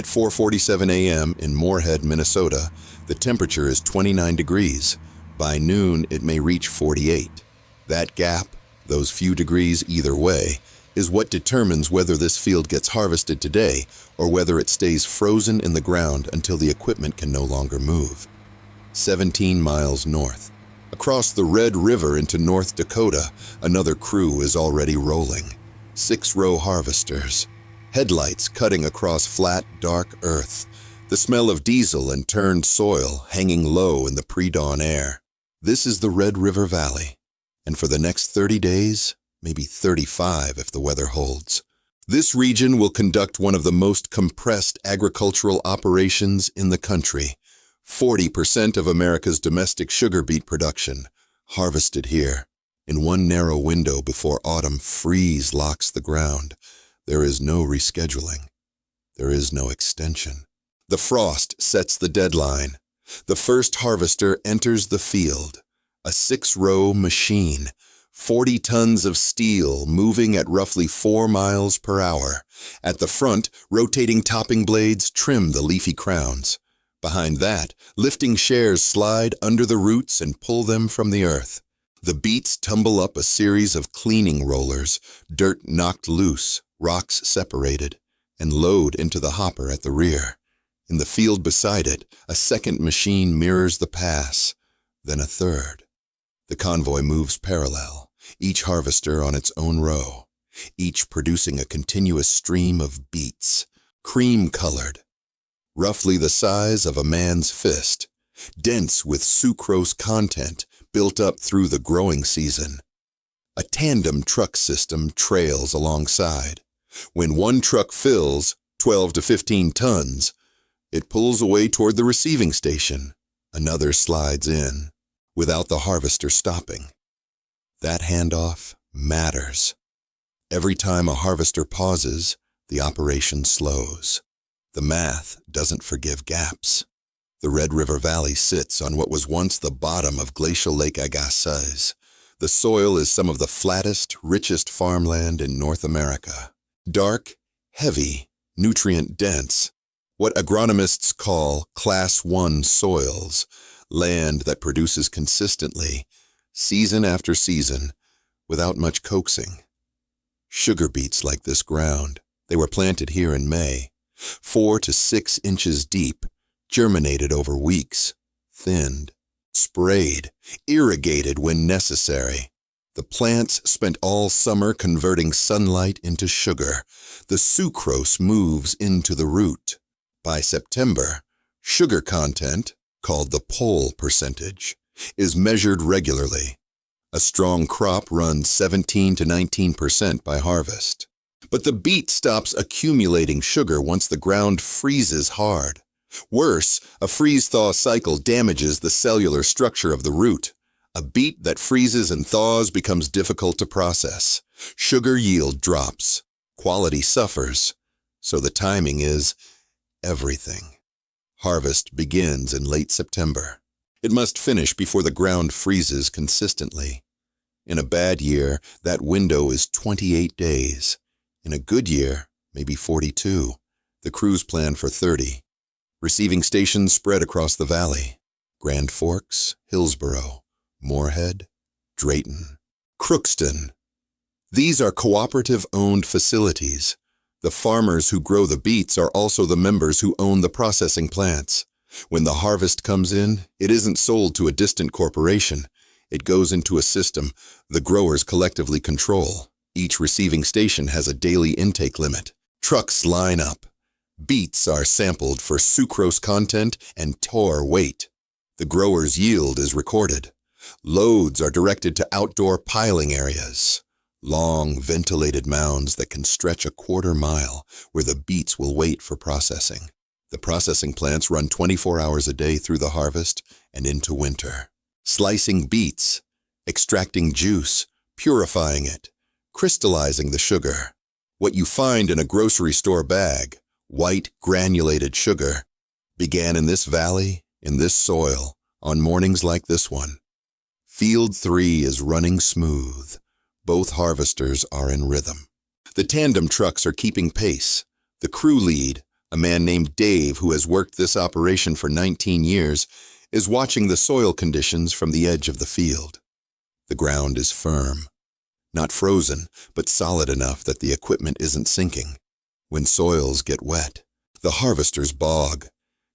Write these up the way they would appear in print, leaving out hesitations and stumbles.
4:47 a.m. in Moorhead, Minnesota, the temperature is 29 degrees. By noon, it may reach 48. That gap, those few degrees either way, is what determines whether this field gets harvested today or whether it stays frozen in the ground until the equipment can no longer move. 17 miles north. Across the Red River into North Dakota, another crew is already rolling. 6-row harvesters. Headlights cutting across flat, dark earth. The smell of diesel and turned soil hanging low in the pre-dawn air. This is the Red River Valley. And for the next 30 days, maybe 35 if the weather holds, this region will conduct one of the most compressed agricultural operations in the country. 40% of America's domestic sugar beet production harvested here. In one narrow window before autumn freeze locks the ground, there is no rescheduling. There is no extension. The frost sets the deadline. The first harvester enters the field. A 6-row machine, 40 tons of steel moving at roughly 4 miles per hour. At the front, rotating topping blades trim the leafy crowns. Behind that, lifting shares slide under the roots and pull them from the earth. The beets tumble up a series of cleaning rollers, dirt knocked loose, rocks separated, and load into the hopper at the rear. In the field beside it, a second machine mirrors the pass, then a third. The convoy moves parallel, each harvester on its own row, each producing a continuous stream of beets, cream-colored, roughly the size of a man's fist, dense with sucrose content built up through the growing season. A tandem truck system trails alongside. When one truck fills, 12 to 15 tons, it pulls away toward the receiving station. Another slides in, without the harvester stopping. That handoff matters. Every time a harvester pauses, the operation slows. The math doesn't forgive gaps. The Red River Valley sits on what was once the bottom of glacial Lake Agassiz. The soil is some of the flattest, richest farmland in North America. Dark, heavy, nutrient-dense, what agronomists call Class 1 soils, land that produces consistently, season after season, without much coaxing. Sugar beets like this ground. They were planted here in May, 4 to 6 inches deep, germinated over weeks, thinned, sprayed, irrigated when necessary. The plants spent all summer converting sunlight into sugar. The sucrose moves into the root. By September, sugar content, called the pole percentage, is measured regularly. A strong crop runs 17 to 19% by harvest. But the beet stops accumulating sugar once the ground freezes hard. Worse, a freeze-thaw cycle damages the cellular structure of the root. A beet that freezes and thaws becomes difficult to process. Sugar yield drops. Quality suffers. So the timing is everything. Harvest begins in late September. It must finish before the ground freezes consistently. In a bad year, that window is 28 days. In a good year, maybe 42. The crews plan for 30. Receiving stations spread across the valley. Grand Forks, Hillsboro, Moorhead, Drayton, Crookston. These are cooperative-owned facilities. The farmers who grow the beets are also the members who own the processing plants. When the harvest comes in, it isn't sold to a distant corporation. It goes into a system the growers collectively control. Each receiving station has a daily intake limit. Trucks line up. Beets are sampled for sucrose content and tore weight. The grower's yield is recorded. Loads are directed to outdoor piling areas. Long, ventilated mounds that can stretch a quarter mile where the beets will wait for processing. The processing plants run 24 hours a day through the harvest and into winter. Slicing beets, extracting juice, purifying it, crystallizing the sugar. What you find in a grocery store bag, white granulated sugar, began in this valley, in this soil, on mornings like this one. Field 3 is running smooth. Both harvesters are in rhythm. The tandem trucks are keeping pace. The crew lead, A man named Dave, who has worked this operation for 19 years, is watching the soil conditions from the edge of the field. The ground is firm. Not frozen, but solid enough that the equipment isn't sinking. When soils get wet, the harvesters bog.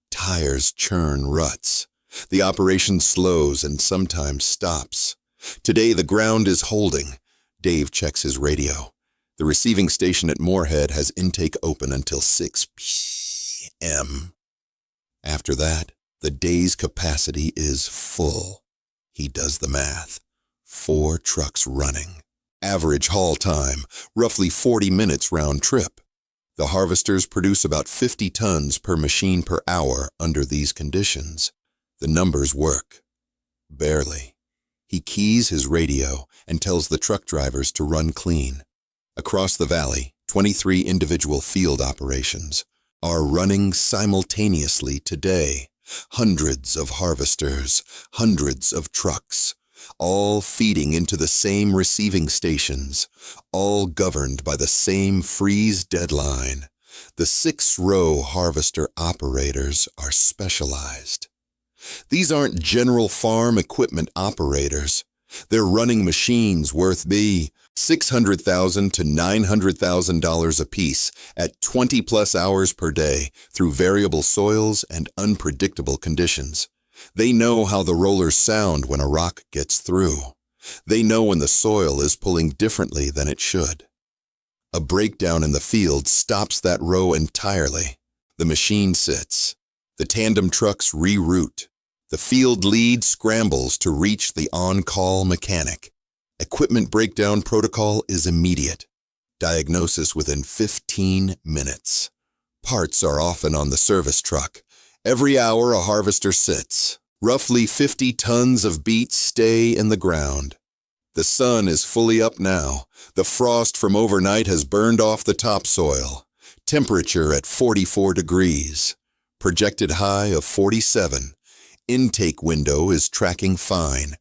Tires churn ruts. The operation slows and sometimes stops. Today the ground is holding. Dave checks his radio. The receiving station at Moorhead has intake open until 6 p.m. After that, the day's capacity is full. He does the math. 4 trucks running. Average haul time, roughly 40 minutes round trip. The harvesters produce about 50 tons per machine per hour under these conditions. The numbers work. Barely. He keys his radio and tells the truck drivers to run clean. Across the valley, 23 individual field operations are running simultaneously today. Hundreds of harvesters, hundreds of trucks, all feeding into the same receiving stations, all governed by the same freeze deadline. The 6-row harvester operators are specialized. These aren't general farm equipment operators. They're running machines worth $600,000 to $900,000 apiece at 20-plus hours per day through variable soils and unpredictable conditions. They know how the rollers sound when a rock gets through. They know when the soil is pulling differently than it should. A breakdown in the field stops that row entirely. The machine sits. The tandem trucks reroute. The field lead scrambles to reach the on-call mechanic. Equipment breakdown protocol is immediate. Diagnosis within 15 minutes. Parts are often on the service truck. Every hour a harvester sits. Roughly 50 tons of beets stay in the ground. The sun is fully up now. The frost from overnight has burned off the topsoil. Temperature at 44 degrees. Projected high of 47. Intake window is tracking fine.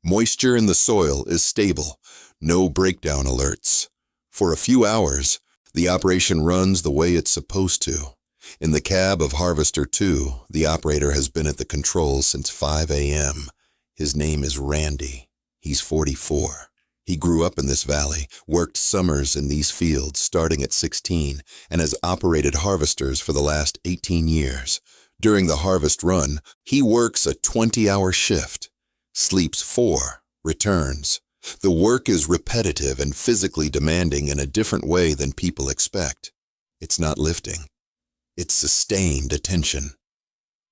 Moisture in the soil is stable. No breakdown alerts. For a few hours, the operation runs the way it's supposed to. In the cab of Harvester 2, the operator has been at the controls since 5 a.m. His name is Randy. He's 44. He grew up in this valley, worked summers in these fields starting at 16, and has operated harvesters for the last 18 years. During the harvest run, he works a 20-hour shift, sleeps 4, returns. The work is repetitive and physically demanding in a different way than people expect. It's not lifting. It's sustained attention.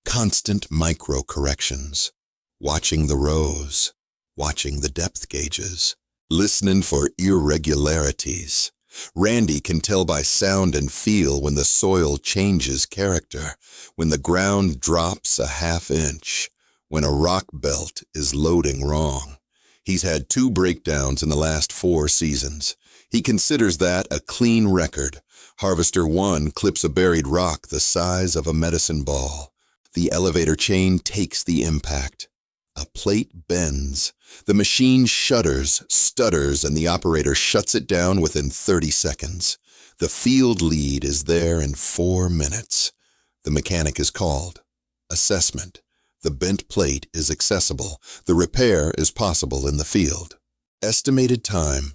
Constant micro-corrections. Watching the rows. Watching the depth gauges. Listening for irregularities. Randy can tell by sound and feel when the soil changes character, when the ground drops a ½ inch, when a rock belt is loading wrong. He's had 2 breakdowns in the last 4 seasons. He considers that a clean record. Harvester 1 clips a buried rock the size of a medicine ball. The elevator chain takes the impact. A plate bends. The machine shudders, stutters, and the operator shuts it down within 30 seconds. The field lead is there in 4 minutes. The mechanic is called. Assessment. The bent plate is accessible. The repair is possible in the field. Estimated time,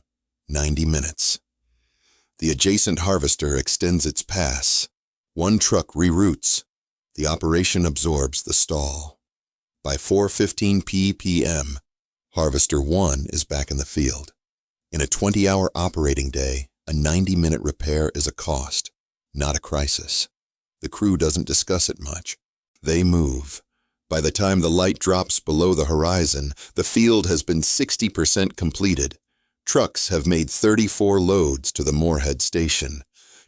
90 minutes. The adjacent harvester extends its pass. 1 truck reroutes. The operation absorbs the stall. By 4:15 p.m., Harvester 1 is back in the field. In a 20-hour operating day, a 90-minute repair is a cost, not a crisis. The crew doesn't discuss it much. They move. By the time the light drops below the horizon, the field has been 60% completed. Trucks have made 34 loads to the Moorhead station.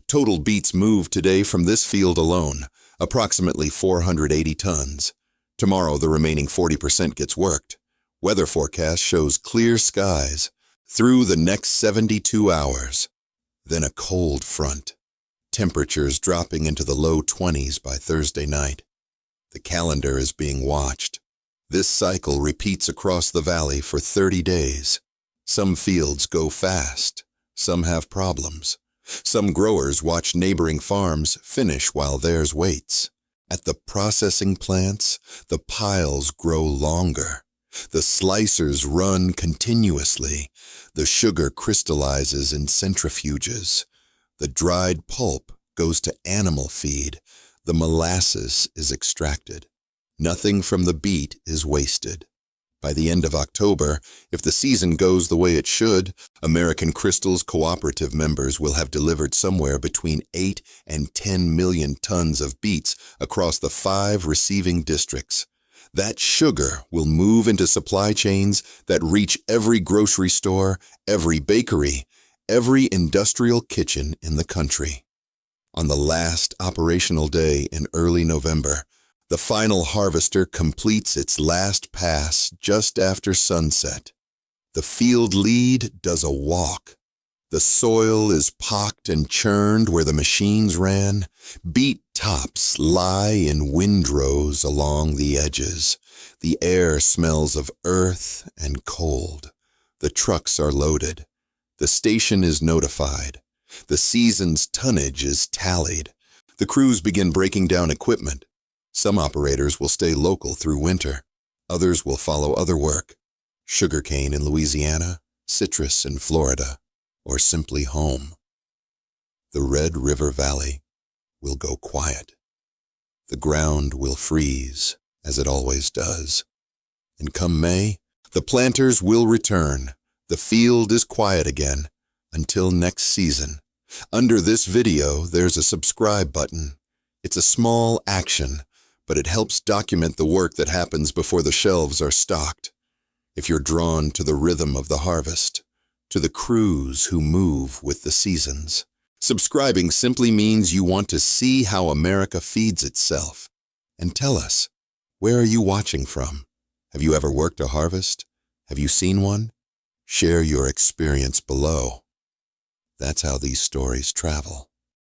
Total beets moved today from this field alone, approximately 480 tons. Tomorrow, the remaining 40% gets worked. Weather forecast shows clear skies through the next 72 hours. Then a cold front. Temperatures dropping into the low 20s by Thursday night. The calendar is being watched. This cycle repeats across the valley for 30 days. Some fields go fast. Some have problems. Some growers watch neighboring farms finish while theirs waits. At the processing plants, the piles grow longer. The slicers run continuously. The sugar crystallizes in centrifuges. The dried pulp goes to animal feed. The molasses is extracted. Nothing from the beet is wasted. By the end of October, if the season goes the way it should, American Crystal's cooperative members will have delivered somewhere between 8 and 10 million tons of beets across the 5 receiving districts. That sugar will move into supply chains that reach every grocery store, every bakery, every industrial kitchen in the country. On the last operational day in early November, the final harvester completes its last pass just after sunset. The field lead does a walk. The soil is pocked and churned where the machines ran. Beet tops lie in windrows along the edges. The air smells of earth and cold. The trucks are loaded. The station is notified. The season's tonnage is tallied. The crews begin breaking down equipment. Some operators will stay local through winter. Others will follow other work. Sugarcane in Louisiana, citrus in Florida, or simply home. The Red River Valley will go quiet. The ground will freeze, as it always does. And come May, the planters will return. The field is quiet again, until next season. Under this video, there's a subscribe button. It's a small action, but it helps document the work that happens before the shelves are stocked. If you're drawn to the rhythm of the harvest, to the crews who move with the seasons, subscribing simply means you want to see how America feeds itself. And tell us, where are you watching from? Have you ever worked a harvest? Have you seen one? Share your experience below. That's how these stories travel.